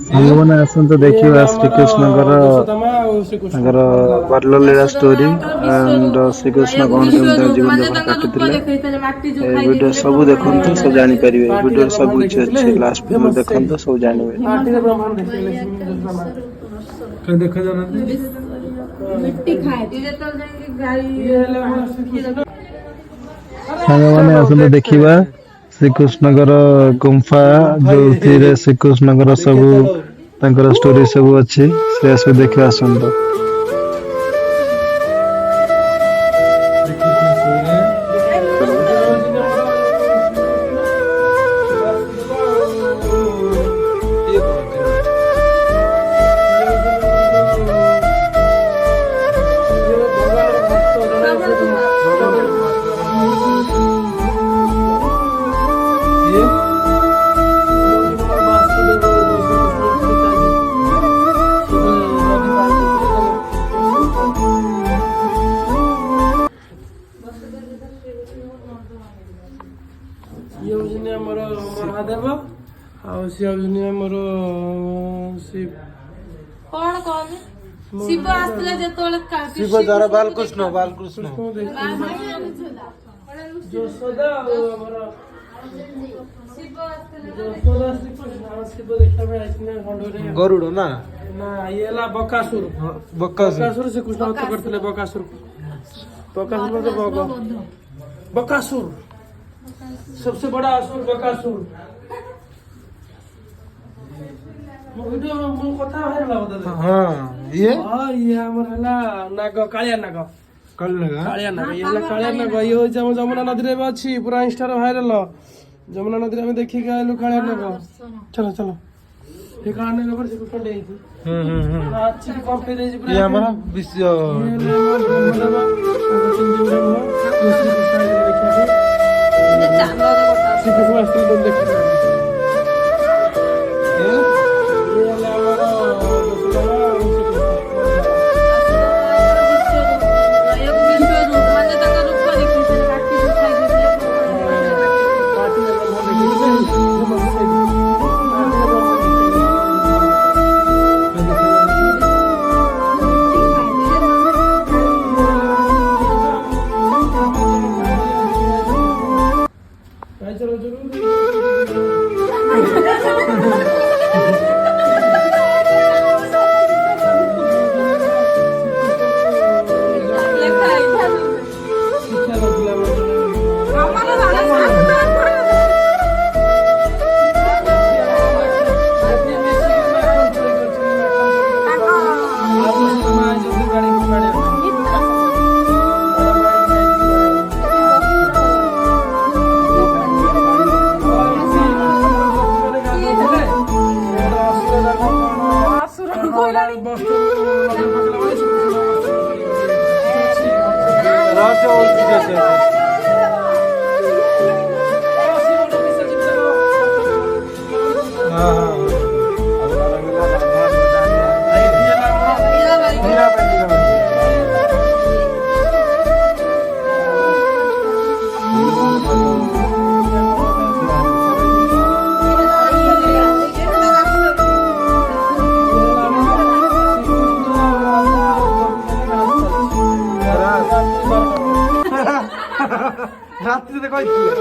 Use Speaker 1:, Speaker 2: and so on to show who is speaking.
Speaker 1: ସାଙ୍ଗମାନେ ଆସନ୍ତୁ ଦେଖିବା ଶ୍ରୀକୃଷ୍ଣଙ୍କର ତାଙ୍କର ବାଲ୍ୟ ଲୀଳା ଷ୍ଟୋରି ଆଣ୍ଡ ଶ୍ରୀକୃଷ୍ଣ କଣ କେମିତି ତାଙ୍କ ଜୀବନ ଯାପନ କାଟିଥିଲେ ଏ ଭିଡିଓ ସବୁ ଦେଖନ୍ତୁ ସବୁ ଜାଣିପାରିବେ ଏ ଭିଡିଓରେ ସବୁ କିଛି ଅଛି ଲାଷ୍ଟ ପର୍ଯ୍ୟନ୍ତ ଦେଖନ୍ତୁ ସବୁ ଜାଣିବେ। ସାଙ୍ଗମାନେ ଆସନ୍ତୁ ଦେଖିବା ଶ୍ରୀକୃଷ୍ଣଙ୍କର ଗୁମ୍ଫା ଯୋଉଥିରେ ଶ୍ରୀକୃଷ୍ଣଙ୍କର ସବୁ ତାଙ୍କର ଷ୍ଟୋରି ସବୁ ଅଛି ସେ ସବୁ ଦେଖିବା ଆସନ୍ତୁ।
Speaker 2: ये होजनी हमर महादेव आउ सी होजनी हमर शिव
Speaker 3: कोन कोन शिव आस्तले जेतोले
Speaker 4: शिव द्वारा बालकृष्ण
Speaker 2: यशोदा हमर
Speaker 3: शिव आस्तले
Speaker 2: यशोदा श्रीकृष्ण शिव देखा में आइने खंडोरे
Speaker 4: गरुड़ ना
Speaker 2: ना येला बकासुर बकासुर से कृष्ण हत्या करथिले बकासुर बकासुर के बकासुर सबसे बड़ा असुर बकासुर वीडियो मो कथा भाइरला बता
Speaker 4: हां ये
Speaker 2: हमर हला नाग कालिया नाग कालिया नाग ये हला कालिया नाग ये हो जे जमुना नदी रे अछि पूरा इंस्टा रे भाइरल जमुना नदी रे हम देखि के आइलु कालिया नाग चलो चलो ये कालिया नाग पर से कुछ डे अच्छी कॉम पे दे पूरा
Speaker 4: ये हमारा विश्व रात्रि से कहती